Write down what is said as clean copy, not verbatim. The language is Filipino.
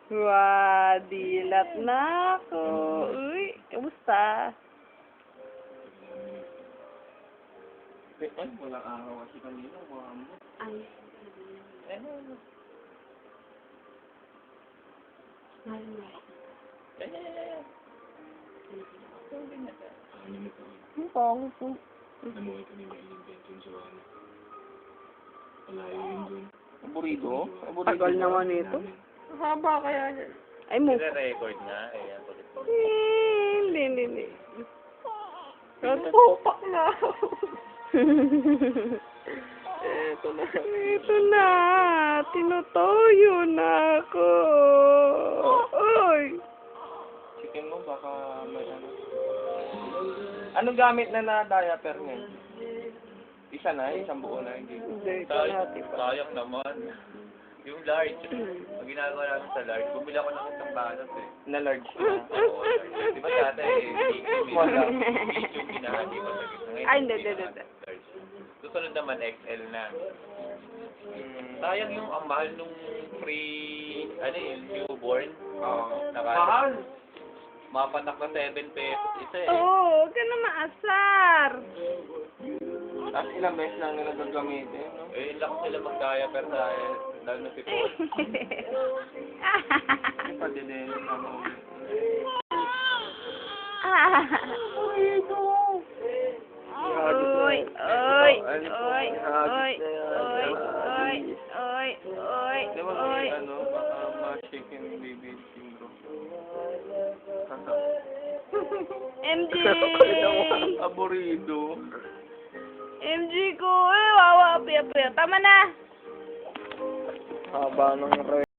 Wow, dilat na ako. Uy, kamusta? Ay, walang araw kasi kanina. Mukha mo. Ay, Ano? ang pangit mo. Namuhay kami may invention sa ano. Malayo yun dun. Aburido? Tagal naman ito. Haba kaya yan. Ay, mo. Record na. Ayan, kulit. Hindi. Nagpupak na ako. Eto na. Ito na. Tinutoyo na ako. Oy. Chicken mo, baka may ano. Anong gamit na diaper niya? Isa na, isang buo na, hindi. Hindi, kalahati pa. Sayang naman. Yung large, pag ginagawa namin sa large, bumili ako ng isang balot eh. Na large na. Oo, large. Di ba dati Wala. yung pinahagi mo sa gitna. Ngayon, Ay, hindi. large. Susunod naman XL na. Sayang yung ang mahal nung yung newborn. Oo. Mahal! Mapatak na 7 pesos isa eh. Oo, huwag ka na maasar. Tapos ilang beses lang nila gagamitin, no? Eh, laki sila mag-diaper dahil lalo na si Paul. Pwede din, ano. Di ba may ano, baka ma-chicken baby syndrome. MJ! Aburido. MJ ko, wawa, pia. Tama na! Haba ng